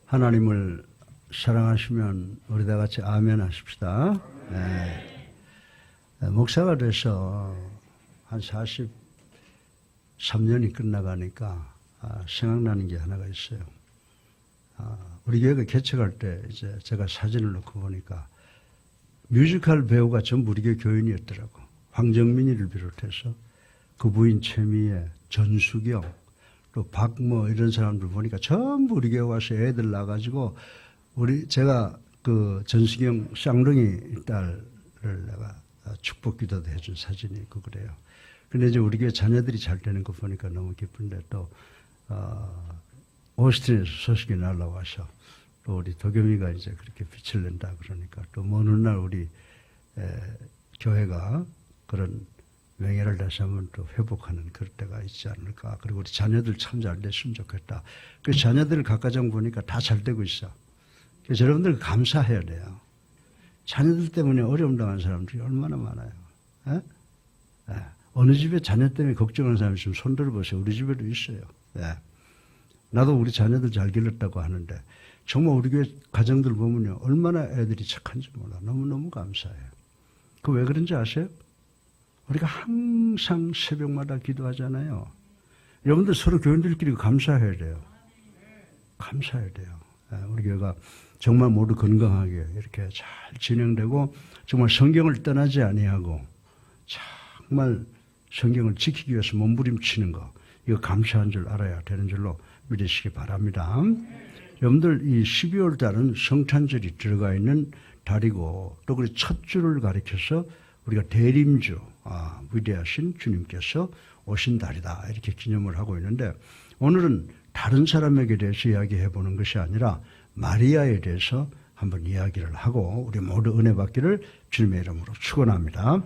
하나님을 사랑하시면 우리 다 같이 아멘 하십시다. 네. 목사가 돼서 한 43년이 끝나가니까 생각나는 게 하나가 있어요. 우리 교회가 개척할 때 이제 제가 사진을 놓고 보니까 뮤지컬 배우가 전부 우리 교회 교인이었더라고. 황정민이를 비롯해서 그 부인 최미애, 전수경, 또 박모 이런 사람들 보니까 전부 우리 교회 와서 애들 낳아가지고 제가 그 전수경 쌍둥이 딸을 내가 축복 기도도 해준 사진이 있고 그래요. 근데 이제 우리 교회 자녀들이 잘 되는 거 보니까 너무 기쁜데 또 오스틴에서 소식이 날라와서 또 우리 도겸이가 이제 그렇게 빛을 낸다 그러니까 또 먼 훗날 우리 교회가 그런 명예를 다시 한번 또 회복하는 그럴 때가 있지 않을까. 그리고 우리 자녀들 참 잘 됐으면 좋겠다. 그 자녀들 각가정 보니까 다 잘 되고 있어. 그래서 여러분들 감사해야 돼요. 자녀들 때문에 어려움 당한 사람들이 얼마나 많아요. 에? 어느 집에 자녀 때문에 걱정하는 사람이 있으면 손 들어보세요. 우리 집에도 있어요. 나도 우리 자녀들 잘 길렀다고 하는데 정말 우리 교회 가정들 보면요. 얼마나 애들이 착한지 몰라. 너무너무 감사해요. 그 왜 그런지 아세요? 우리가 항상 새벽마다 기도하잖아요. 여러분들 서로 교인들끼리 감사해야 돼요. 감사해야 돼요. 우리 교회가 정말 모두 건강하게 이렇게 잘 진행되고 정말 성경을 떠나지 아니하고 정말 성경을 지키기 위해서 몸부림치는 거 이거 감사한 줄 알아야 되는 줄로 믿으시기 바랍니다. 여러분들 이 12월 달은 성탄절이 들어가 있는 달이고 또 그 첫 주를 가리켜서 우리가 대림주 위대하신 주님께서 오신 달이다 이렇게 기념을 하고 있는데 오늘은 다른 사람에게 대해서 이야기해 보는 것이 아니라 마리아에 대해서 한번 이야기를 하고 우리 모두 은혜 받기를 주님의 이름으로 축원합니다.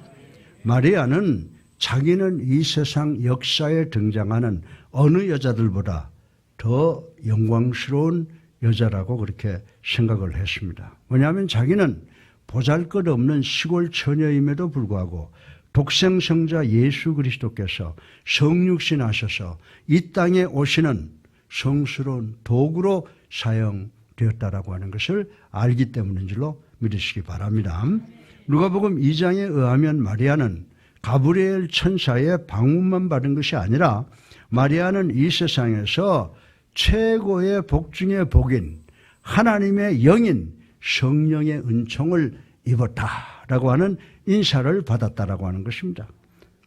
마리아는 자기는 이 세상 역사에 등장하는 어느 여자들보다 더 영광스러운 여자라고 그렇게 생각을 했습니다. 왜냐하면 자기는 보잘것없는 시골 처녀임에도 불구하고 독생성자 예수 그리스도께서 성육신하셔서 이 땅에 오시는 성스러운 도구로 사용되었다라고 하는 것을 알기 때문인 줄로 믿으시기 바랍니다. 누가복음 2장에 의하면 마리아는 가브리엘 천사의 방문만 받은 것이 아니라 마리아는 이 세상에서 최고의 복 중의 복인 하나님의 영인 성령의 은총을 입었다라고 하는 인사를 받았다라고 하는 것입니다.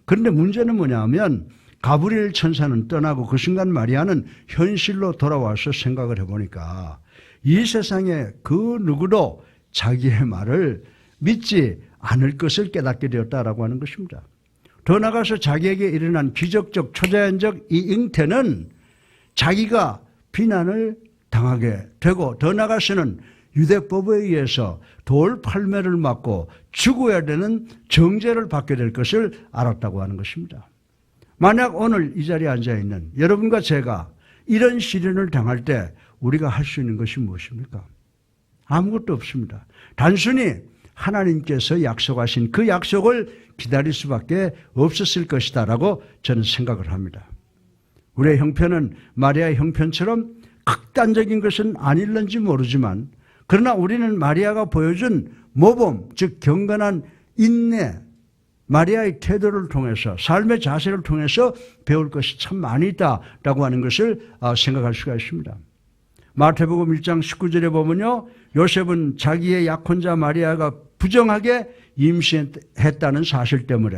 그런데 문제는 뭐냐면 가브리엘 천사는 떠나고 그 순간 마리아는 현실로 돌아와서 생각을 해보니까 이 세상에 그 누구도 자기의 말을 믿지 않을 것을 깨닫게 되었다라고 하는 것입니다. 더 나아가서 자기에게 일어난 기적적 초자연적 이 잉태는 자기가 비난을 당하게 되고 더 나아가서는 유대법에 의해서 돌 팔매를 맞고 죽어야 되는 정죄를 받게 될 것을 알았다고 하는 것입니다. 만약 오늘 이 자리에 앉아있는 여러분과 제가 이런 시련을 당할 때 우리가 할 수 있는 것이 무엇입니까? 아무것도 없습니다. 단순히 하나님께서 약속하신 그 약속을 기다릴 수밖에 없었을 것이다 라고 저는 생각을 합니다. 우리의 형편은 마리아의 형편처럼 극단적인 것은 아닐는지 모르지만 그러나 우리는 마리아가 보여준 모범, 즉 경건한 인내, 마리아의 태도를 통해서 삶의 자세를 통해서 배울 것이 참 많이 있다라고 하는 것을 생각할 수가 있습니다. 마태복음 1장 19절에 보면요. 요셉은 자기의 약혼자 마리아가 부정하게 임신했다는 사실 때문에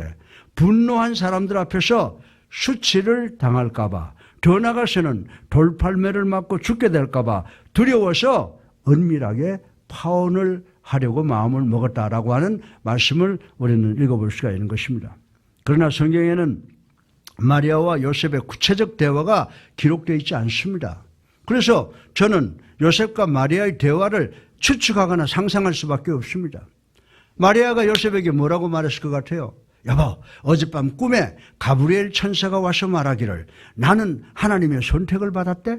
분노한 사람들 앞에서 수치를 당할까 봐 더 나아가서는 돌팔매를 맞고 죽게 될까 봐 두려워서 은밀하게 파혼을 하려고 마음을 먹었다라고 하는 말씀을 우리는 읽어볼 수가 있는 것입니다. 그러나 성경에는 마리아와 요셉의 구체적 대화가 기록되어 있지 않습니다. 그래서 저는 요셉과 마리아의 대화를 추측하거나 상상할 수밖에 없습니다. 마리아가 요셉에게 뭐라고 말했을 것 같아요? 여보, 어젯밤 꿈에 가브리엘 천사가 와서 말하기를 나는 하나님의 선택을 받았대?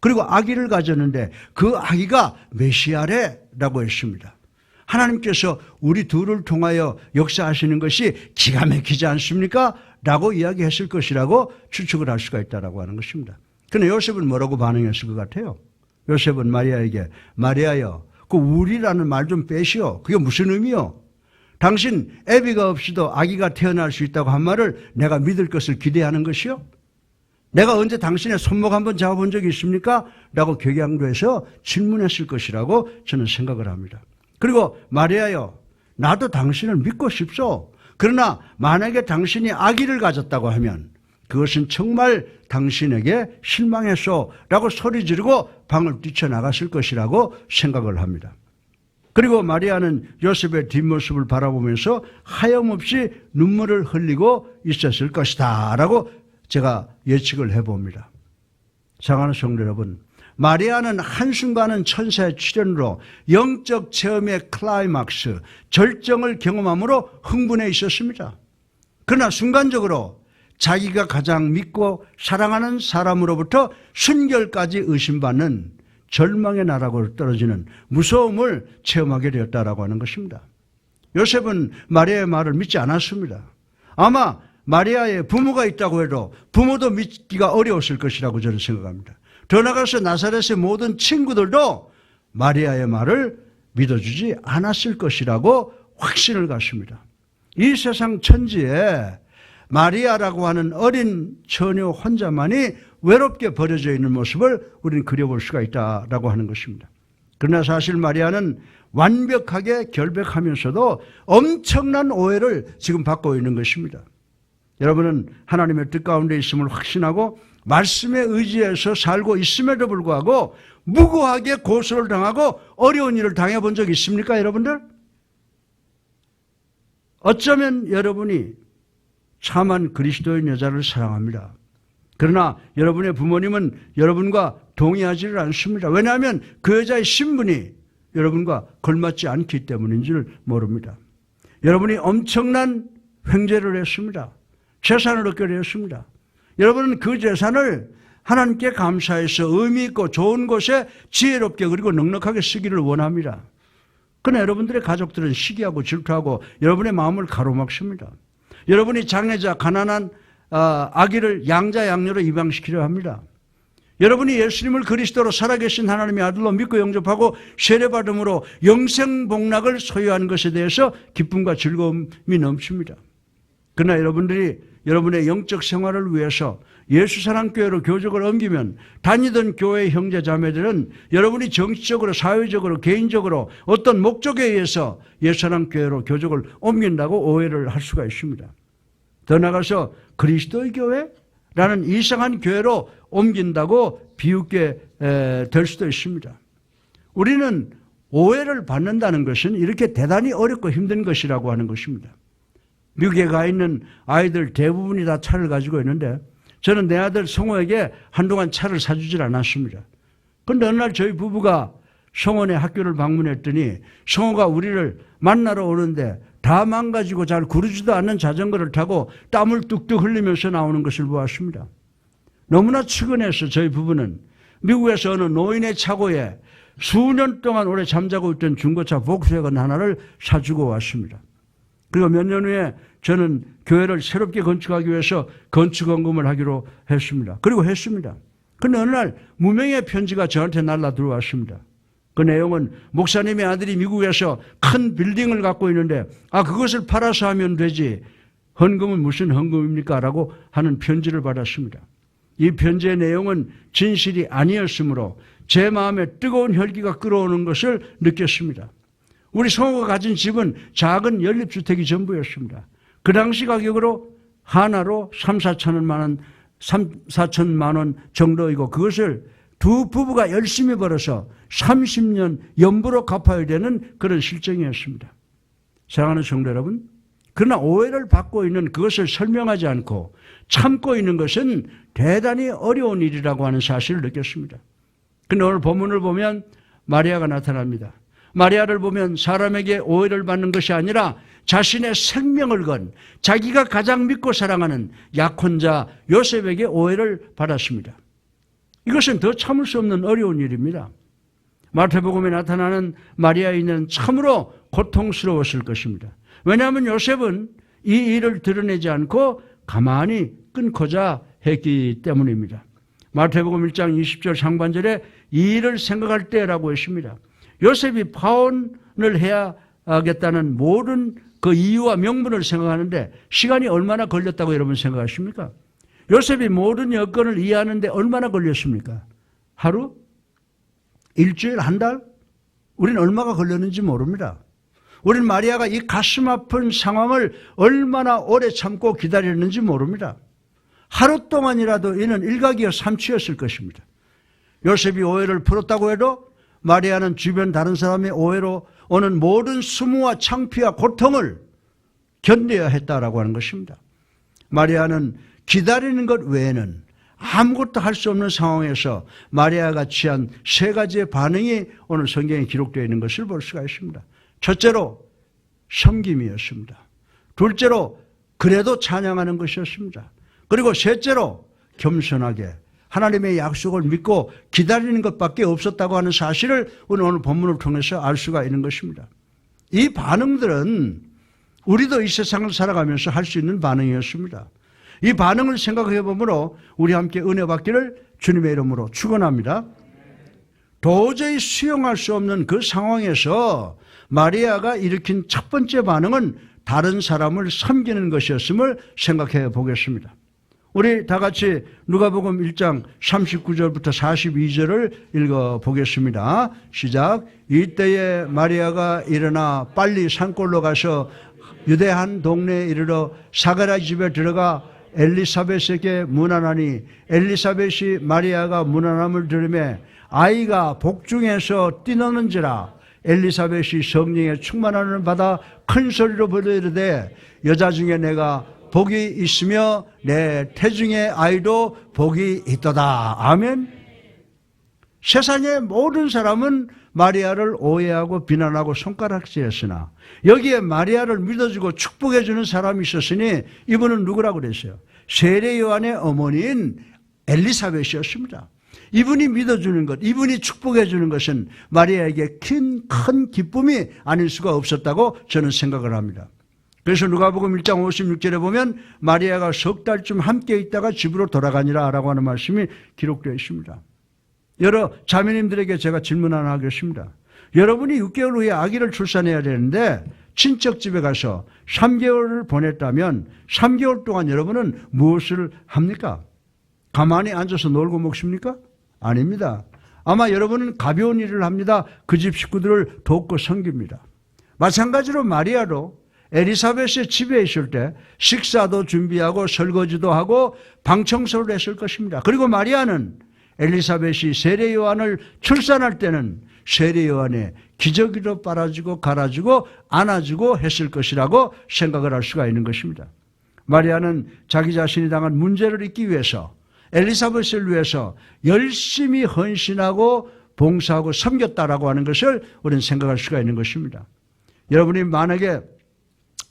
그리고 아기를 가졌는데 그 아기가 메시아래 라고 했습니다. 하나님께서 우리 둘을 통하여 역사하시는 것이 기가 막히지 않습니까? 라고 이야기했을 것이라고 추측을 할 수가 있다고 하는 것입니다. 그런데 요셉은 뭐라고 반응했을 것 같아요? 요셉은 마리아에게 마리아여 그 우리라는 말 좀 빼시오. 그게 무슨 의미요? 당신 애비가 없이도 아기가 태어날 수 있다고 한 말을 내가 믿을 것을 기대하는 것이요? 내가 언제 당신의 손목 한번 잡아본 적이 있습니까? 라고 격양도해서 질문했을 것이라고 저는 생각을 합니다. 그리고 마리아여 나도 당신을 믿고 싶소. 그러나 만약에 당신이 아기를 가졌다고 하면 그것은 정말 당신에게 실망했소 라고 소리 지르고 방을 뛰쳐나갔을 것이라고 생각을 합니다. 그리고 마리아는 요셉의 뒷모습을 바라보면서 하염없이 눈물을 흘리고 있었을 것이다 라고 제가 예측을 해봅니다. 사랑하는 성도 여러분, 마리아는 한순간은 천사의 출현으로 영적 체험의 클라이막스, 절정을 경험함으로 흥분해 있었습니다. 그러나 순간적으로 자기가 가장 믿고 사랑하는 사람으로부터 순결까지 의심받는 절망의 나락으로 떨어지는 무서움을 체험하게 되었다라고 하는 것입니다. 요셉은 마리아의 말을 믿지 않았습니다. 아마 마리아의 부모가 있다고 해도 부모도 믿기가 어려웠을 것이라고 저는 생각합니다. 더 나아가서 나사렛의 모든 친구들도 마리아의 말을 믿어주지 않았을 것이라고 확신을 갖습니다. 이 세상 천지에 마리아라고 하는 어린 처녀 혼자만이 외롭게 버려져 있는 모습을 우리는 그려볼 수가 있다라고 하는 것입니다. 그러나 사실 마리아는 완벽하게 결백하면서도 엄청난 오해를 지금 받고 있는 것입니다. 여러분은 하나님의 뜻 가운데 있음을 확신하고 말씀에 의지해서 살고 있음에도 불구하고 무고하게 고소를 당하고 어려운 일을 당해본 적 있습니까, 여러분들? 어쩌면 여러분이 참한 그리스도인 여자를 사랑합니다. 그러나 여러분의 부모님은 여러분과 동의하지를 않습니다. 왜냐하면 그 여자의 신분이 여러분과 걸맞지 않기 때문인 줄 모릅니다. 여러분이 엄청난 횡재를 했습니다. 재산을 얻게 되었습니다. 여러분은 그 재산을 하나님께 감사해서 의미 있고 좋은 곳에 지혜롭게 그리고 넉넉하게 쓰기를 원합니다. 그러나 여러분들의 가족들은 시기하고 질투하고 여러분의 마음을 가로막습니다. 여러분이 장애자 가난한 아기를 양자 양녀로 입양시키려 합니다. 여러분이 예수님을 그리스도로 살아계신 하나님의 아들로 믿고 영접하고 세례받음으로 영생복락을 소유한 것에 대해서 기쁨과 즐거움이 넘칩니다. 그러나 여러분들이 여러분의 영적 생활을 위해서 예수사랑교회로 교적을 옮기면 다니던 교회 형제 자매들은 여러분이 정치적으로 사회적으로 개인적으로 어떤 목적에 의해서 예수사랑교회로 교적을 옮긴다고 오해를 할 수가 있습니다. 더 나아가서 그리스도의 교회라는 이상한 교회로 옮긴다고 비웃게 될 수도 있습니다. 우리는 오해를 받는다는 것은 이렇게 대단히 어렵고 힘든 것이라고 하는 것입니다. 미국에 가 있는 아이들 대부분이 다 차를 가지고 있는데 저는 내 아들 성호에게 한동안 차를 사주질 않았습니다. 그런데 어느 날 저희 부부가 성원의 학교를 방문했더니 성호가 우리를 만나러 오는데 다 망가지고 잘 구르지도 않는 자전거를 타고 땀을 뚝뚝 흘리면서 나오는 것을 보았습니다. 너무나 측은해서 저희 부부는 미국에서 어느 노인의 차고에 수년 동안 오래 잠자고 있던 중고차 복스웨건 하나를 사주고 왔습니다. 그리고 몇 년 후에 저는 교회를 새롭게 건축하기 위해서 건축원금을 하기로 했습니다. 그리고 했습니다. 그런데 어느 날 무명의 편지가 저한테 날라 들어왔습니다. 그 내용은 목사님의 아들이 미국에서 큰 빌딩을 갖고 있는데 그것을 팔아서 하면 되지 헌금은 무슨 헌금입니까? 라고 하는 편지를 받았습니다. 이 편지의 내용은 진실이 아니었으므로 제 마음에 뜨거운 혈기가 끓어오는 것을 느꼈습니다. 우리 성호가 가진 집은 작은 연립주택이 전부였습니다. 그 당시 가격으로 하나로 4천만 원 정도이고 그것을 두 부부가 열심히 벌어서 30년 연부로 갚아야 되는 그런 실정이었습니다. 사랑하는 성도 여러분, 그러나 오해를 받고 있는 그것을 설명하지 않고 참고 있는 것은 대단히 어려운 일이라고 하는 사실을 느꼈습니다. 그런데 오늘 본문을 보면 마리아가 나타납니다. 마리아를 보면 사람에게 오해를 받는 것이 아니라 자신의 생명을 건 자기가 가장 믿고 사랑하는 약혼자 요셉에게 오해를 받았습니다. 이것은 더 참을 수 없는 어려운 일입니다. 마태복음에 나타나는 마리아인은 참으로 고통스러웠을 것입니다. 왜냐하면 요셉은 이 일을 드러내지 않고 가만히 끊고자 했기 때문입니다. 마태복음 1장 20절 상반절에 이 일을 생각할 때라고 했습니다. 요셉이 파혼을 해야 하겠다는 모든 그 이유와 명분을 생각하는데 시간이 얼마나 걸렸다고 여러분 생각하십니까? 요셉이 모든 여건을 이해하는데 얼마나 걸렸습니까? 하루? 일주일? 한 달? 우리는 얼마가 걸렸는지 모릅니다. 우리는 마리아가 이 가슴 아픈 상황을 얼마나 오래 참고 기다렸는지 모릅니다. 하루 동안이라도 이는 일각이어 삼치였을 것입니다. 요셉이 오해를 풀었다고 해도 마리아는 주변 다른 사람의 오해로 오는 모든 수모와 창피와 고통을 견뎌야 했다라고 하는 것입니다. 마리아는 기다리는 것 외에는 아무것도 할 수 없는 상황에서 마리아가 취한 세 가지의 반응이 오늘 성경에 기록되어 있는 것을 볼 수가 있습니다. 첫째로 섬김이었습니다. 둘째로 그래도 찬양하는 것이었습니다. 그리고 셋째로 겸손하게 하나님의 약속을 믿고 기다리는 것밖에 없었다고 하는 사실을 오늘 본문을 통해서 알 수가 있는 것입니다. 이 반응들은 우리도 이 세상을 살아가면서 할 수 있는 반응이었습니다. 이 반응을 생각해 보므로 우리 함께 은혜 받기를 주님의 이름으로 축원합니다. 도저히 수용할 수 없는 그 상황에서 마리아가 일으킨 첫 번째 반응은 다른 사람을 섬기는 것이었음을 생각해 보겠습니다. 우리 다 같이 누가복음 1장 39절부터 42절을 읽어보겠습니다. 시작. 이때에 마리아가 일어나 빨리 산골로 가서 유대 한 동네에 이르러 사가랴 집에 들어가 엘리사벳에게 문안하니 엘리사벳이 마리아가 문안함을 들으매 아이가 복중에서 뛰노는지라 엘리사벳이 성령의 충만함을 받아 큰 소리로 부르 이르되 여자 중에 내가 복이 있으며 내 태중의 아이도 복이 있도다. 아멘. 세상의 모든 사람은 마리아를 오해하고 비난하고 손가락질했으나 여기에 마리아를 믿어주고 축복해주는 사람이 있었으니 이분은 누구라고 그랬어요? 세례 요한의 어머니인 엘리사벳이었습니다. 이분이 믿어주는 것, 이분이 축복해주는 것은 마리아에게 큰 기쁨이 아닐 수가 없었다고 저는 생각을 합니다. 그래서 누가복음 1장 56절에 보면 마리아가 석 달쯤 함께 있다가 집으로 돌아가니라 라고 하는 말씀이 기록되어 있습니다. 여러 자매님들에게 제가 질문 하나 하겠습니다. 여러분이 6개월 후에 아기를 출산해야 되는데 친척 집에 가서 3개월을 보냈다면 3개월 동안 여러분은 무엇을 합니까? 가만히 앉아서 놀고 먹습니까? 아닙니다. 아마 여러분은 가벼운 일을 합니다. 그 집 식구들을 돕고 섬깁니다. 마찬가지로 마리아도 엘리사벳의 집에 있을 때 식사도 준비하고 설거지도 하고 방청소를 했을 것입니다. 그리고 마리아는 엘리사벳이 세례 요한을 출산할 때는 세례 요한의 기저귀로 빨아주고 갈아주고 안아주고 했을 것이라고 생각을 할 수가 있는 것입니다. 마리아는 자기 자신이 당한 문제를 잊기 위해서 엘리사벳을 위해서 열심히 헌신하고 봉사하고 섬겼다라고 하는 것을 우리는 생각할 수가 있는 것입니다. 여러분이 만약에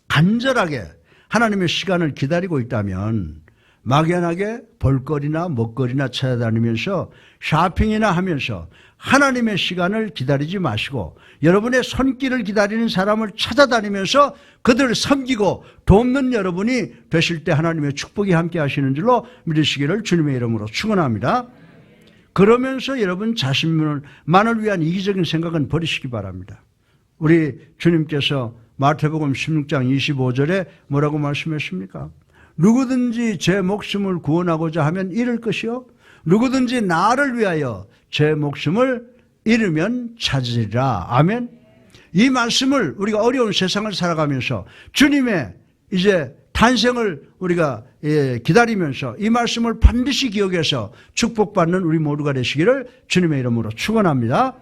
간절하게 하나님의 시간을 기다리고 있다면 막연하게 볼거리나 먹거리나 찾아다니면서 쇼핑이나 하면서 하나님의 시간을 기다리지 마시고 여러분의 손길을 기다리는 사람을 찾아다니면서 그들을 섬기고 돕는 여러분이 되실 때 하나님의 축복이 함께 하시는 줄로 믿으시기를 주님의 이름으로 축원합니다. 그러면서 여러분 자신만을 위한 이기적인 생각은 버리시기 바랍니다. 우리 주님께서 마태복음 16장 25절에 뭐라고 말씀하십니까? 누구든지 제 목숨을 구원하고자 하면 잃을 것이요 누구든지 나를 위하여 제 목숨을 잃으면 찾으리라. 아멘. 이 말씀을 우리가 어려운 세상을 살아가면서 주님의 이제 탄생을 우리가 기다리면서 이 말씀을 반드시 기억해서 축복받는 우리 모두가 되시기를 주님의 이름으로 축원합니다.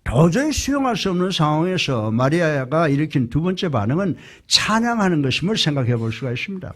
도저히 수용할 수 없는 상황에서 마리아가 일으킨 두 번째 반응은 찬양하는 것임을 생각해 볼 수가 있습니다.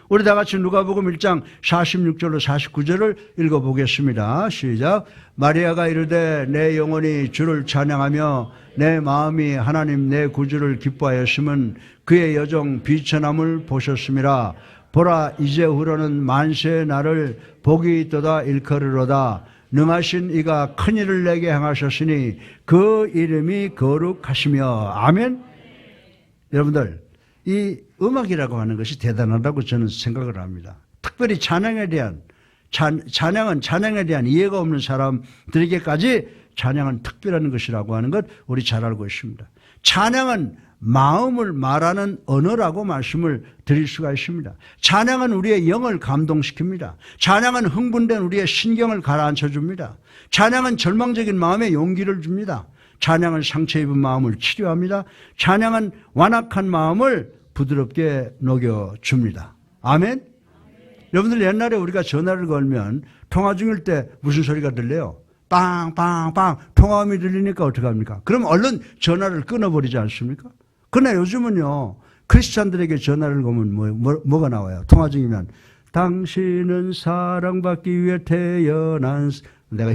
우리 다 같이 누가복음 1장 46절로 49절을 읽어보겠습니다. 시작. 마리아가 이르되 내 영혼이 주를 찬양하며 내 마음이 하나님 내 구주를 기뻐하였음은 그의 여종 비천함을 보셨음이라. 보라 이제후로는 만세의 날을 복이 있도다 일컬으로다. 능하신 이가 큰일을 내게 행하셨으니 그 이름이 거룩하시며. 아멘. 여러분들 이 음악이라고 하는 것이 대단하다고 저는 생각을 합니다. 특별히 찬양에 대한 찬양은 찬양에 대한 이해가 없는 사람들에게까지 찬양은 특별한 것이라고 하는 것 우리 잘 알고 있습니다. 찬양은 마음을 말하는 언어라고 말씀을 드릴 수가 있습니다. 찬양은 우리의 영을 감동시킵니다. 찬양은 흥분된 우리의 신경을 가라앉혀 줍니다. 찬양은 절망적인 마음에 용기를 줍니다. 찬양은 상처 입은 마음을 치료합니다. 찬양은 완악한 마음을 부드럽게 녹여줍니다. 아멘? 여러분들 옛날에 우리가 전화를 걸면 통화 중일 때 무슨 소리가 들려요? 빵빵빵 통화음이 들리니까 어떡합니까? 그럼 얼른 전화를 끊어버리지 않습니까? 그러나 요즘은요, 크리스찬들에게 전화를 걸면 뭐가 나와요? 통화 중이면 당신은 사랑받기 위해 태어난, 내가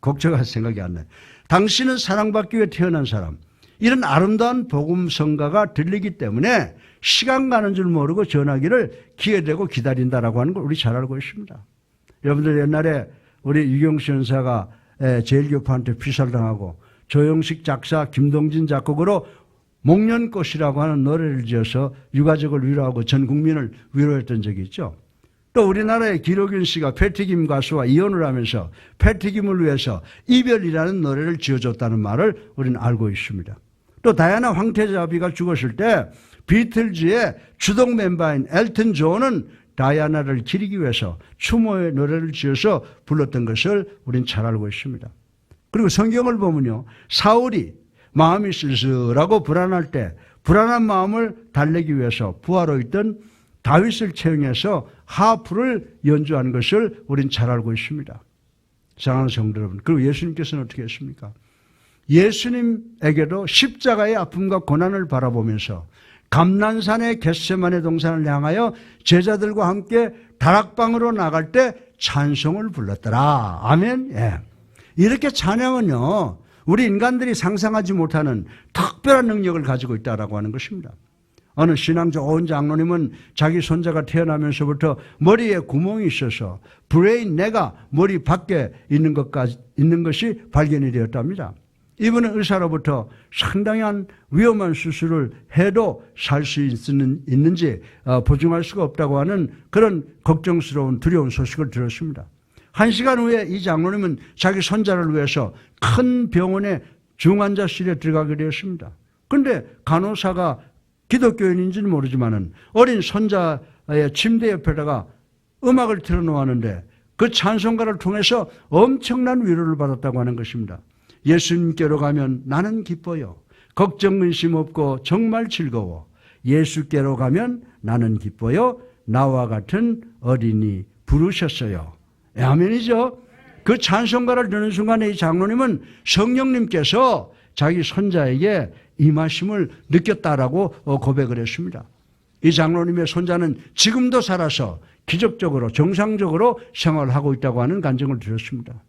걱정할 생각이 안 나요. 당신은 사랑받기 위해 태어난 사람. 이런 아름다운 복음성가가 들리기 때문에 시간 가는 줄 모르고 전화기를 귀에 대고 기다린다라고 하는 걸 우리 잘 알고 있습니다. 여러분들 옛날에 우리 유경수 연사가 제일교파한테 피살당하고 조영식 작사, 김동진 작곡으로 목련꽃이라고 하는 노래를 지어서 유가족을 위로하고 전 국민을 위로했던 적이 있죠. 또 우리나라의 기록윤 씨가 패티김 가수와 이혼을 하면서 패티김을 위해서 이별이라는 노래를 지어줬다는 말을 우리는 알고 있습니다. 또 다이아나 황태자비가 죽었을 때 비틀즈의 주동 멤버인 엘튼 존은 다이아나를 기리기 위해서 추모의 노래를 지어서 불렀던 것을 우리는 잘 알고 있습니다. 그리고 성경을 보면요, 사울이 마음이 쓸쓸하고 불안할 때 불안한 마음을 달래기 위해서 부하로 있던 다윗을 채용해서 하프를 연주한 것을 우린 잘 알고 있습니다. 사랑하는 성도 여러분, 그리고 예수님께서는 어떻게 했습니까? 예수님에게도 십자가의 아픔과 고난을 바라보면서 감난산의 겟세마네 동산을 향하여 제자들과 함께 다락방으로 나갈 때 찬송을 불렀더라. 아멘. 예. 이렇게 찬양은요, 우리 인간들이 상상하지 못하는 특별한 능력을 가지고 있다라고 하는 것입니다. 어느 신앙 좋은 장로님은 자기 손자가 태어나면서부터 머리에 구멍이 있어서 브레인 뇌가 머리 밖에 있는 것이 발견이 되었답니다. 이분은 의사로부터 상당한 위험한 수술을 해도 살 수 있는지 보증할 수가 없다고 하는 그런 걱정스러운 두려운 소식을 들었습니다. 1시간 후에 이 장로님은 자기 손자를 위해서 큰 병원의 중환자실에 들어가게 되었습니다. 그런데 간호사가 기독교인인지는 모르지만은 어린 손자의 침대 옆에다가 음악을 틀어놓았는데 그 찬송가를 통해서 엄청난 위로를 받았다고 하는 것입니다. 예수님께로 가면 나는 기뻐요. 걱정 근심 없고 정말 즐거워. 예수께로 가면 나는 기뻐요. 나와 같은 어린이 부르셨어요. 아멘이죠. 그 찬송가를 듣는 순간에 이 장로님은 성령님께서 자기 손자에게 임하심을 느꼈다라고 고백을 했습니다. 이 장로님의 손자는 지금도 살아서 기적적으로 정상적으로 생활하고 있다고 하는 간증을 들었습니다.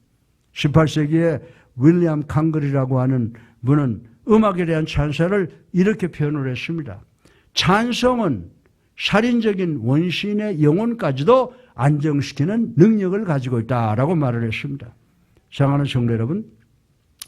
18세기에 윌리엄 칸글이라고 하는 분은 음악에 대한 찬사를 이렇게 표현을 했습니다. 찬송은 살인적인 원시인의 영혼까지도 안정시키는 능력을 가지고 있다라고 말을 했습니다. 사랑하는 성도 여러분,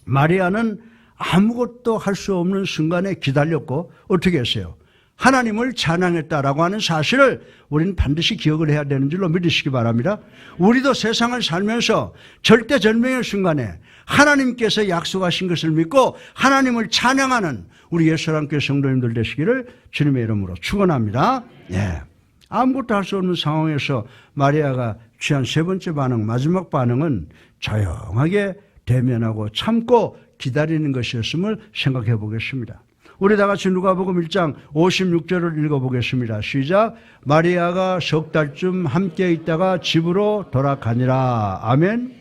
마리아는 아무것도 할 수 없는 순간에 기다렸고 어떻게 했어요? 하나님을 찬양했다라고 하는 사실을 우리는 반드시 기억을 해야 되는 줄로 믿으시기 바랍니다. 우리도 세상을 살면서 절대절명의 순간에 하나님께서 약속하신 것을 믿고 하나님을 찬양하는 우리 예수랑교회 성도님들 되시기를 주님의 이름으로 축원합니다. 예. 아무것도 할 수 없는 상황에서 마리아가 취한 세 번째 반응, 마지막 반응은 조용하게 대면하고 참고 기다리는 것이었음을 생각해 보겠습니다. 우리 다 같이 누가복음 1장 56절을 읽어보겠습니다. 시작. 마리아가 석 달쯤 함께 있다가 집으로 돌아가니라. 아멘.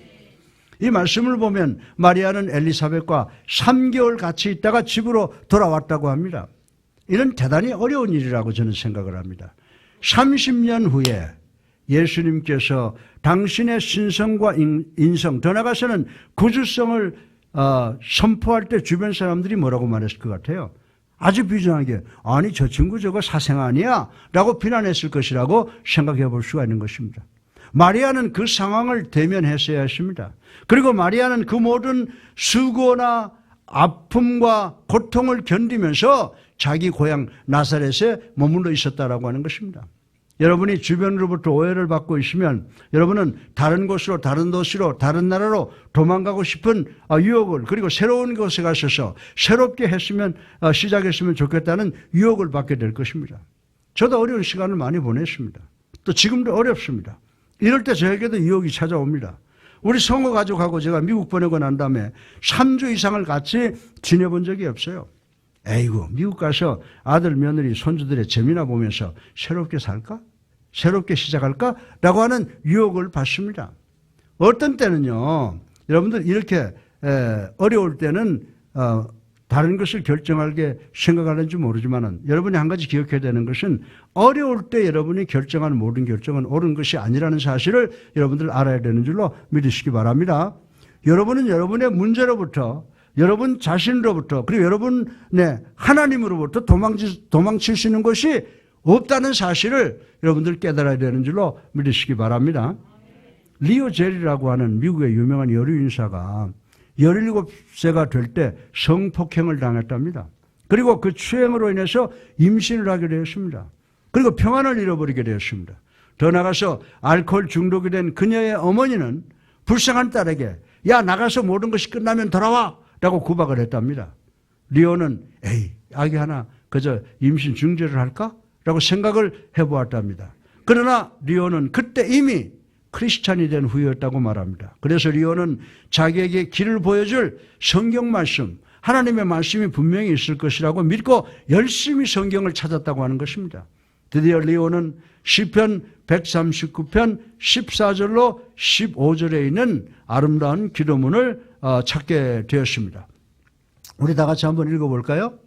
이 말씀을 보면 마리아는 엘리사벳과 3개월 같이 있다가 집으로 돌아왔다고 합니다. 이는 대단히 어려운 일이라고 저는 생각을 합니다. 30년 후에 예수님께서 당신의 신성과 인성, 더 나아가서는 구주성을 선포할 때 주변 사람들이 뭐라고 말했을 것 같아요? 아주 비장하게, 아니 저 친구 저거 사생 아니야? 라고 비난했을 것이라고 생각해 볼 수가 있는 것입니다. 마리아는 그 상황을 대면했어야 했습니다. 그리고 마리아는 그 모든 수고나 아픔과 고통을 견디면서 자기 고향 나사렛에 머물러 있었다라고 하는 것입니다. 여러분이 주변으로부터 오해를 받고 있으면 여러분은 다른 곳으로, 다른 도시로, 다른 나라로 도망가고 싶은 유혹을, 그리고 새로운 곳에 가셔서 새롭게 시작했으면 좋겠다는 유혹을 받게 될 것입니다. 저도 어려운 시간을 많이 보냈습니다. 또 지금도 어렵습니다. 이럴 때 저에게도 유혹이 찾아옵니다. 우리 성호 가족하고 제가 미국 보내고 난 다음에 3주 이상을 같이 지내본 적이 없어요. 에이구, 미국 가서 아들, 며느리, 손주들의 재미나 보면서 새롭게 살까? 새롭게 시작할까? 라고 하는 유혹을 받습니다. 어떤 때는요, 여러분들 이렇게 어려울 때는 다른 것을 결정하게 생각하는지 모르지만 여러분이 한 가지 기억해야 되는 것은 어려울 때 여러분이 결정하는 모든 결정은 옳은 것이 아니라는 사실을 여러분들 알아야 되는 줄로 믿으시기 바랍니다. 여러분은 여러분의 문제로부터, 여러분 자신으로부터, 그리고 여러분의 하나님으로부터 도망칠 수 있는 것이 없다는 사실을 여러분들 깨달아야 되는 줄로 믿으시기 바랍니다. 리오 젤이라고 하는 미국의 유명한 여류 인사가 17세가 될 때 성폭행을 당했답니다. 그리고 그 추행으로 인해서 임신을 하게 되었습니다. 그리고 평안을 잃어버리게 되었습니다. 더 나아가서 알코올 중독이 된 그녀의 어머니는 불쌍한 딸에게 야, 나가서 모든 것이 끝나면 돌아와 라고 구박을 했답니다. 리오는 에이, 아기 하나 그저 임신 중재를 할까? 라고 생각을 해보았답니다. 그러나 리오는 그때 이미 크리스찬이 된 후였다고 말합니다. 그래서 리오는 자기에게 길을 보여줄 성경 말씀, 하나님의 말씀이 분명히 있을 것이라고 믿고 열심히 성경을 찾았다고 하는 것입니다. 드디어 리오는 시편 139편 14절로 15절에 있는 아름다운 기도문을 찾게 되었습니다. 우리 다 같이 한번 읽어볼까요?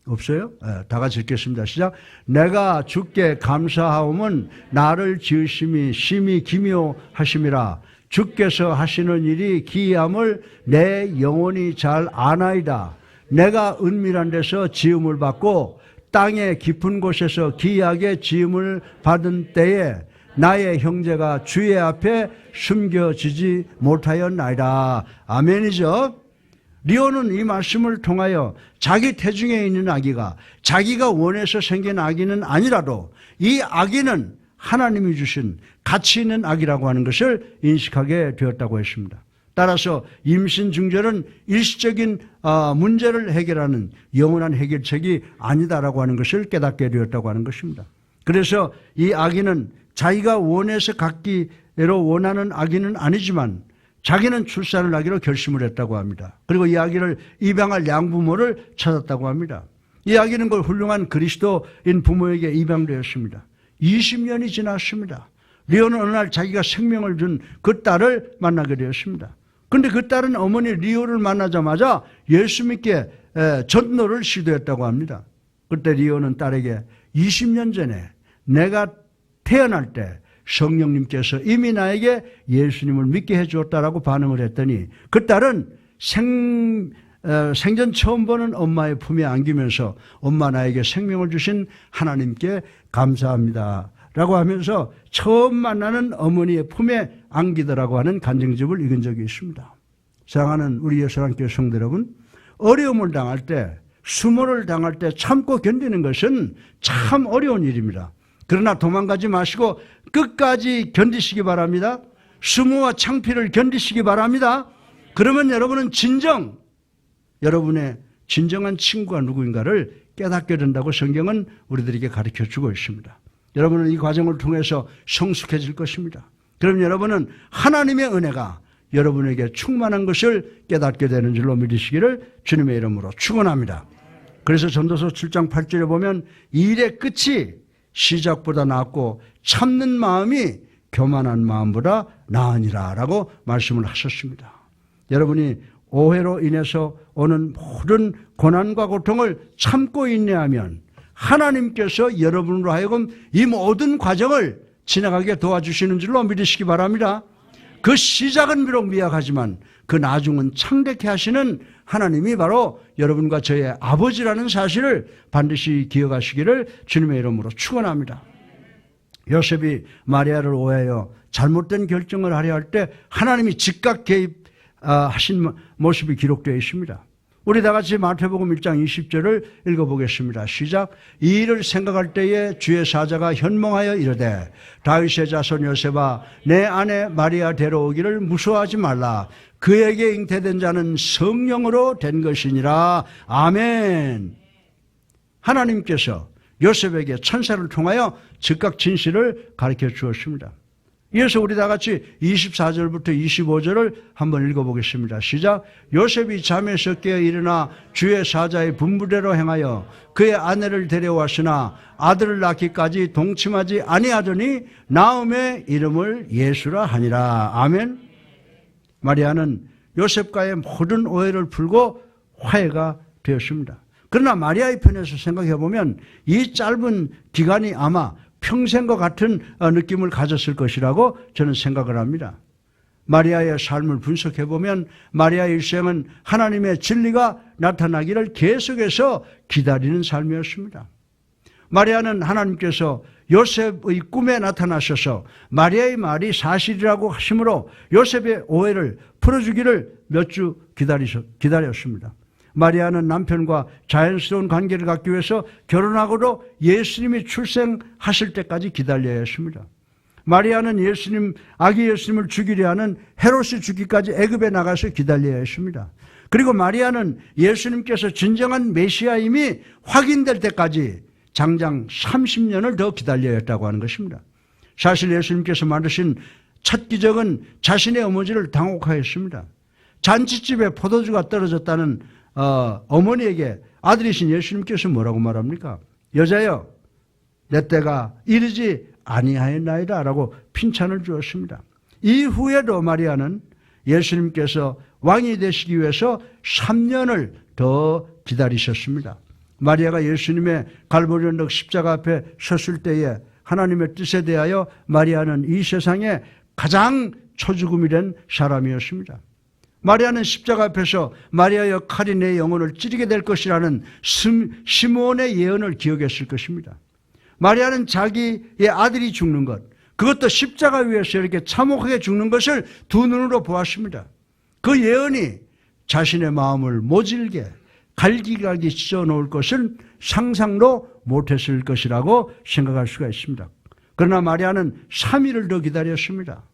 없어요? 네, 다 같이 읽겠습니다. 시작. 내가 주께 감사하옴은 나를 지으심이 심히 기묘하심이라. 주께서 하시는 일이 기이함을 내 영혼이 잘 아나이다. 내가 은밀한 데서 지음을 받고 땅의 깊은 곳에서 기이하게 지음을 받은 때에 나의 형제가 주의 앞에 숨겨지지 못하였나이다. 아멘이죠. 리오는 이 말씀을 통하여 자기 태중에 있는 아기가 자기가 원해서 생긴 아기는 아니라도 이 아기는 하나님이 주신 가치 있는 아기라고 하는 것을 인식하게 되었다고 했습니다. 따라서 임신 중재는 일시적인 문제를 해결하는 영원한 해결책이 아니다라고 하는 것을 깨닫게 되었다고 하는 것입니다. 그래서 이 아기는 자기가 원해서 갖기로 원하는 아기는 아니지만 자기는 출산을 하기로 결심을 했다고 합니다. 그리고 이 아기를 입양할 양부모를 찾았다고 합니다. 이 아기는 그 훌륭한 그리스도인 부모에게 입양되었습니다. 20년이 지났습니다. 리오는 어느 날 자기가 생명을 준 그 딸을 만나게 되었습니다. 그런데 그 딸은 어머니 리오를 만나자마자 예수 믿게 전도를 시도했다고 합니다. 그때 리오는 딸에게 20년 전에 내가 태어날 때 성령님께서 이미 나에게 예수님을 믿게 해주었다라고 반응을 했더니 그 딸은 생전 처음 보는 엄마의 품에 안기면서 엄마 나에게 생명을 주신 하나님께 감사합니다 라고 하면서 처음 만나는 어머니의 품에 안기더라고 하는 간증집을 읽은 적이 있습니다. 사랑하는 우리 예수님께 성도 여러분, 어려움을 당할 때, 수모를 당할 때 참고 견디는 것은 참 어려운 일입니다. 그러나 도망가지 마시고 끝까지 견디시기 바랍니다. 수모와 창피를 견디시기 바랍니다. 그러면 여러분은 여러분의 진정한 친구가 누구인가를 깨닫게 된다고 성경은 우리들에게 가르쳐주고 있습니다. 여러분은 이 과정을 통해서 성숙해질 것입니다. 그럼 여러분은 하나님의 은혜가 여러분에게 충만한 것을 깨닫게 되는 줄로 믿으시기를 주님의 이름으로 축원합니다. 그래서 전도서 7장 8절에 보면 일의 끝이 시작보다 낫고 참는 마음이 교만한 마음보다 나으니라 라고 말씀을 하셨습니다. 여러분이 오해로 인해서 오는 모든 고난과 고통을 참고 인내하면 하나님께서 여러분으로 하여금 이 모든 과정을 지나가게 도와주시는 줄로 믿으시기 바랍니다. 그 시작은 비록 미약하지만 그 나중은 창대케 하시는 하나님이 바로 여러분과 저의 아버지라는 사실을 반드시 기억하시기를 주님의 이름으로 축원합니다. 요셉이 마리아를 오해하여 잘못된 결정을 하려 할 때 하나님이 즉각 개입하신 모습이 기록되어 있습니다. 우리 다 같이 마태복음 1장 20절을 읽어보겠습니다. 시작. 이 일을 생각할 때에 주의 사자가 현몽하여 이르되 다윗의 자손 요셉아 내 아내 마리아 데려오기를 무서워하지 말라. 그에게 잉태된 자는 성령으로 된 것이니라. 아멘. 하나님께서 요셉에게 천사를 통하여 즉각 진실을 가르쳐 주었습니다. 이어서 우리 다 같이 24절부터 25절을 한번 읽어보겠습니다. 시작. 요셉이 잠에서 깨어 일어나 주의 사자의 분부대로 행하여 그의 아내를 데려왔으나 아들을 낳기까지 동침하지 아니하더니 나음의 이름을 예수라 하니라. 아멘. 마리아는 요셉과의 모든 오해를 풀고 화해가 되었습니다. 그러나 마리아의 편에서 생각해 보면 이 짧은 기간이 아마 평생과 같은 느낌을 가졌을 것이라고 저는 생각을 합니다. 마리아의 삶을 분석해 보면 마리아의 일생은 하나님의 진리가 나타나기를 계속해서 기다리는 삶이었습니다. 마리아는 하나님께서 요셉의 꿈에 나타나셔서 마리아의 말이 사실이라고 하심으로 요셉의 오해를 풀어주기를 몇 주 기다렸습니다. 마리아는 남편과 자연스러운 관계를 갖기 위해서 결혼하고도 예수님이 출생하실 때까지 기다려야 했습니다. 마리아는 아기 예수님을 죽이려 하는 헤롯이 죽기까지 애굽에 나가서 기다려야 했습니다. 그리고 마리아는 예수님께서 진정한 메시아임이 확인될 때까지 장장 30년을 더 기다려야 했다고 하는 것입니다. 사실 예수님께서 만드신 첫 기적은 자신의 어머니를 당혹하였습니다. 잔치집에 포도주가 떨어졌다는 어머니에게 아들이신 예수님께서 뭐라고 말합니까? 여자여 내 때가 이르지 아니하였나이다 라고 핀찬을 주었습니다. 이후에도 마리아는 예수님께서 왕이 되시기 위해서 3년을 더 기다리셨습니다. 마리아가 예수님의 갈보리 언덕 십자가 앞에 섰을 때에 하나님의 뜻에 대하여 마리아는 이 세상에 가장 초죽음이 된 사람이었습니다. 마리아는 십자가 앞에서 마리아의 칼이 내 영혼을 찌르게 될 것이라는 시므온의 예언을 기억했을 것입니다. 마리아는 자기의 아들이 죽는 것, 그것도 십자가 위에서 이렇게 참혹하게 죽는 것을 두 눈으로 보았습니다. 그 예언이 자신의 마음을 모질게 갈기갈기 찢어놓을 것은 상상도 못했을 것이라고 생각할 수가 있습니다. 그러나 마리아는 3일을 더 기다렸습니다.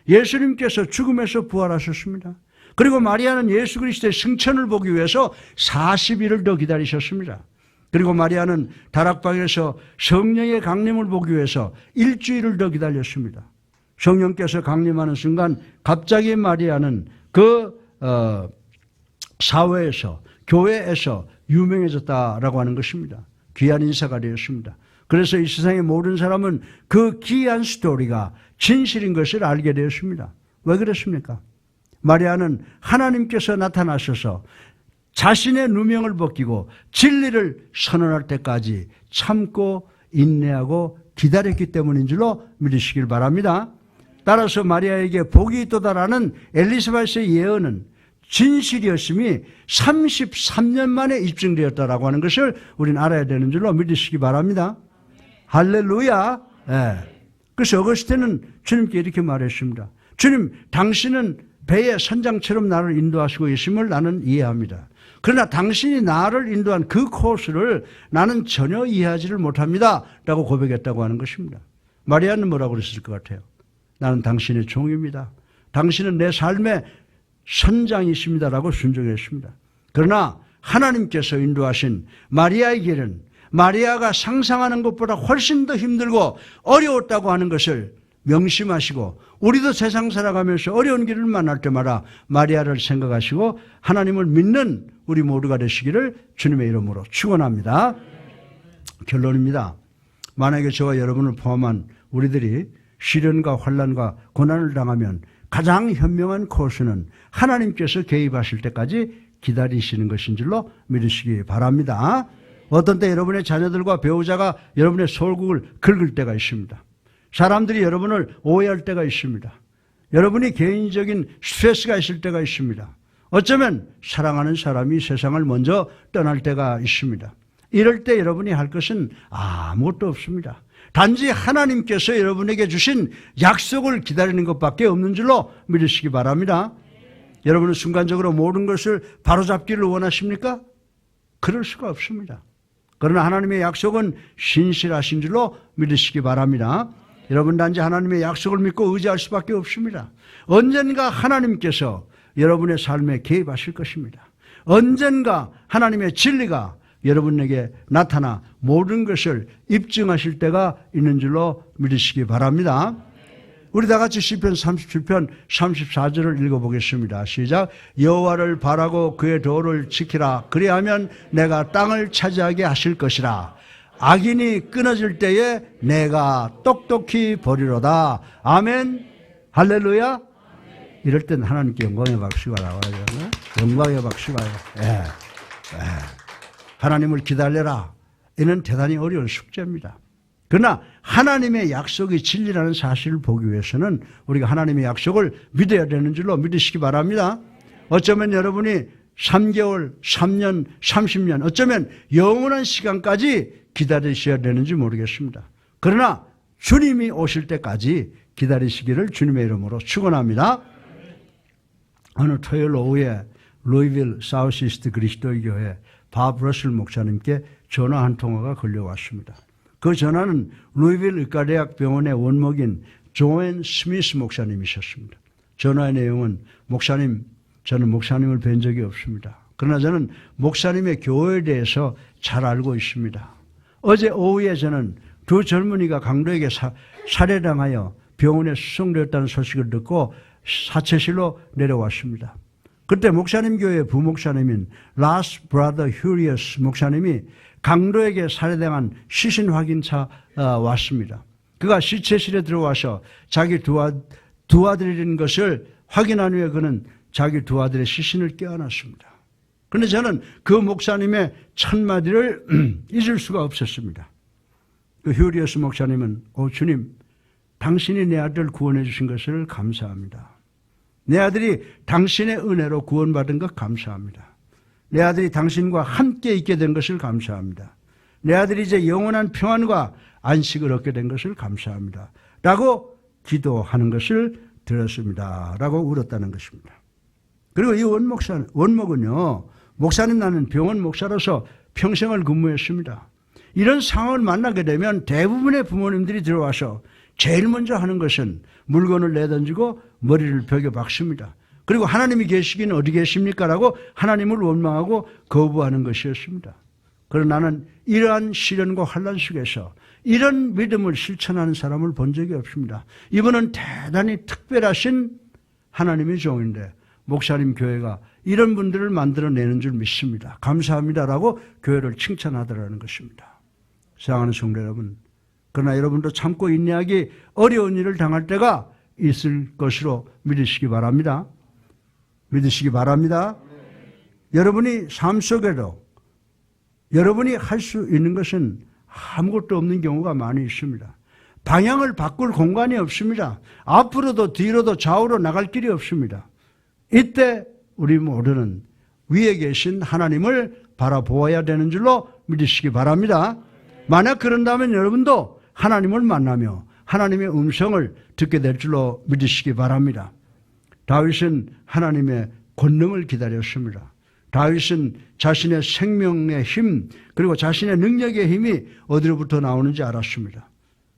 예수님께서 죽음에서 부활하셨습니다. 그리고 마리아는 예수 그리스도의 승천을 보기 위해서 40일을 더 기다리셨습니다. 그리고 마리아는 다락방에서 성령의 강림을 보기 위해서 일주일을 더 기다렸습니다. 성령께서 강림하는 순간 갑자기 마리아는 그 사회에서 교회에서 유명해졌다라고 하는 것입니다. 귀한 인사가 되었습니다. 그래서 이 세상의 모든 사람은 그 귀한 스토리가 진실인 것을 알게 되었습니다. 왜 그렇습니까? 마리아는 하나님께서 나타나셔서 자신의 누명을 벗기고 진리를 선언할 때까지 참고 인내하고 기다렸기 때문인 줄로 믿으시길 바랍니다. 따라서 마리아에게 복이 있도다라는 엘리사벳의 예언은 진실이었음이 33년 만에 입증되었다라고 하는 것을 우리는 알아야 되는 줄로 믿으시기 바랍니다. 할렐루야. 네. 그래서 어거스틴은 주님께 이렇게 말했습니다. 주님, 당신은 배의 선장처럼 나를 인도하시고 있음을 나는 이해합니다. 그러나 당신이 나를 인도한 그 코스를 나는 전혀 이해하지를 못합니다 라고 고백했다고 하는 것입니다. 마리아는 뭐라고 그랬을 것 같아요? 나는 당신의 종입니다. 당신은 내 삶의 선장이십니다 라고 순종했습니다. 그러나 하나님께서 인도하신 마리아의 길은 마리아가 상상하는 것보다 훨씬 더 힘들고 어려웠다고 하는 것을 명심하시고 우리도 세상 살아가면서 어려운 길을 만날 때마다 마리아를 생각하시고 하나님을 믿는 우리 모두가 되시기를 주님의 이름으로 축원합니다. 결론입니다. 만약에 저와 여러분을 포함한 우리들이 시련과 환난과 고난을 당하면 가장 현명한 코스는 하나님께서 개입하실 때까지 기다리시는 것인 줄로 믿으시기 바랍니다. 어떤 때 여러분의 자녀들과 배우자가 여러분의 소울국을 긁을 때가 있습니다. 사람들이 여러분을 오해할 때가 있습니다. 여러분이 개인적인 스트레스가 있을 때가 있습니다. 어쩌면 사랑하는 사람이 세상을 먼저 떠날 때가 있습니다. 이럴 때 여러분이 할 것은 아무것도 없습니다. 단지 하나님께서 여러분에게 주신 약속을 기다리는 것밖에 없는 줄로 믿으시기 바랍니다. 여러분은 순간적으로 모든 것을 바로잡기를 원하십니까? 그럴 수가 없습니다. 그러나 하나님의 약속은 신실하신 줄로 믿으시기 바랍니다. 여러분 단지 하나님의 약속을 믿고 의지할 수밖에 없습니다. 언젠가 하나님께서 여러분의 삶에 개입하실 것입니다. 언젠가 하나님의 진리가 여러분에게 나타나 모든 것을 입증하실 때가 있는 줄로 믿으시기 바랍니다. 우리 다 같이 시편 37편 34절을 읽어보겠습니다. 시작. 여호와를 바라고 그의 도를 지키라. 그리하면 내가 땅을 차지하게 하실 것이라. 악인이 끊어질 때에 내가 똑똑히 버리로다. 아멘. 할렐루야. 이럴 땐 하나님께 영광의 박수가 나와야 되나? 영광의 박수가. 예. 하나님을 기다려라. 이는 대단히 어려운 숙제입니다. 그러나 하나님의 약속이 진리라는 사실을 보기 위해서는 우리가 하나님의 약속을 믿어야 되는 줄로 믿으시기 바랍니다. 어쩌면 여러분이 3개월, 3년, 30년, 어쩌면 영원한 시간까지 기다리셔야 되는지 모르겠습니다. 그러나 주님이 오실 때까지 기다리시기를 주님의 이름으로 축원합니다. 어느 토요일 오후에 루이빌 사우스이스트 그리스도의 교회 밥 러슬 목사님께 전화 한 통화가 걸려왔습니다. 그 전화는 루이빌 의과대학 병원의 원목인 조앤 스미스 목사님이셨습니다. 전화의 내용은 목사님, 저는 목사님을 뵌 적이 없습니다. 그러나 저는 목사님의 교회에 대해서 잘 알고 있습니다. 어제 오후에 저는 두 젊은이가 강도에게 살해당하여 병원에 수송되었다는 소식을 듣고 사체실로 내려왔습니다. 그때 목사님 교회 부목사님인 라스 브라더 휴리어스 목사님이 강도에게 살해당한 시신 확인차 왔습니다. 그가 시체실에 들어와서 자기 두 아들인 것을 확인한 후에 그는 자기 두 아들의 시신을 껴안았습니다. 그런데 저는 그 목사님의 첫마디를 잊을 수가 없었습니다. 그 휴리어스 목사님은 주님, 당신이 내 아들을 구원해 주신 것을 감사합니다. 내 아들이 당신의 은혜로 구원받은 것 감사합니다. 내 아들이 당신과 함께 있게 된 것을 감사합니다. 내 아들이 이제 영원한 평안과 안식을 얻게 된 것을 감사합니다. 라고 기도하는 것을 들었습니다. 라고 울었다는 것입니다. 그리고 이 원목은요, 목사님 나는 병원 목사로서 평생을 근무했습니다. 이런 상황을 만나게 되면 대부분의 부모님들이 들어와서 제일 먼저 하는 것은 물건을 내던지고 머리를 벽에 박습니다. 그리고 하나님이 계시기는 어디 계십니까? 라고 하나님을 원망하고 거부하는 것이었습니다. 그러나 나는 이러한 시련과 환난 속에서 이런 믿음을 실천하는 사람을 본 적이 없습니다. 이분은 대단히 특별하신 하나님의 종인데 목사님 교회가 이런 분들을 만들어내는 줄 믿습니다. 감사합니다라고 교회를 칭찬하더라는 것입니다. 사랑하는 성도 여러분, 그러나 여러분도 참고 인내하기 어려운 일을 당할 때가 있을 것으로 믿으시기 바랍니다. 믿으시기 바랍니다. 여러분이 삶 속에도 여러분이 할 수 있는 것은 아무것도 없는 경우가 많이 있습니다. 방향을 바꿀 공간이 없습니다. 앞으로도 뒤로도 좌우로 나갈 길이 없습니다. 이때 우리 모두는 위에 계신 하나님을 바라보아야 되는 줄로 믿으시기 바랍니다. 만약 그런다면 여러분도 하나님을 만나며 하나님의 음성을 듣게 될 줄로 믿으시기 바랍니다. 다윗은 하나님의 권능을 기다렸습니다. 다윗은 자신의 생명의 힘 그리고 자신의 능력의 힘이 어디로부터 나오는지 알았습니다.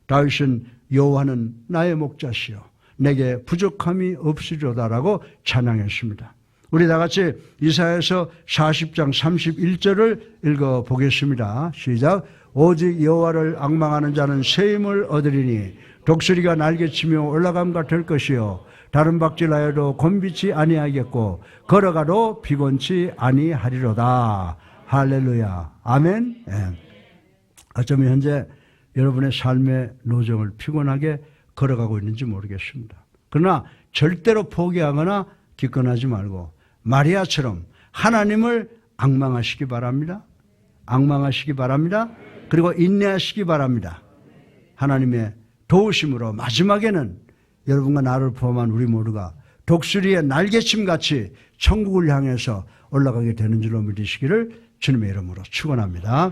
다윗은 여호와는 나의 목자시요 내게 부족함이 없으리로다라고 찬양했습니다. 우리 다 같이 이사야서 40장 31절을 읽어보겠습니다. 시작. 오직 여호와를 앙망하는 자는 새 힘을 얻으리니 독수리가 날개치며 올라감과 될 것이요 다른 박질하여도 곤비치 아니하겠고 걸어가도 피곤치 아니하리로다. 할렐루야. 아멘. 네. 어쩌면 현재 여러분의 삶의 노정을 피곤하게 걸어가고 있는지 모르겠습니다. 그러나 절대로 포기하거나 기권하지 말고 마리아처럼 하나님을 앙망하시기 바랍니다. 앙망하시기 바랍니다. 그리고 인내하시기 바랍니다. 하나님의 도우심으로 마지막에는 여러분과 나를 포함한 우리 모두가 독수리의 날개침같이 천국을 향해서 올라가게 되는 줄로 믿으시기를 주님의 이름으로 축원합니다.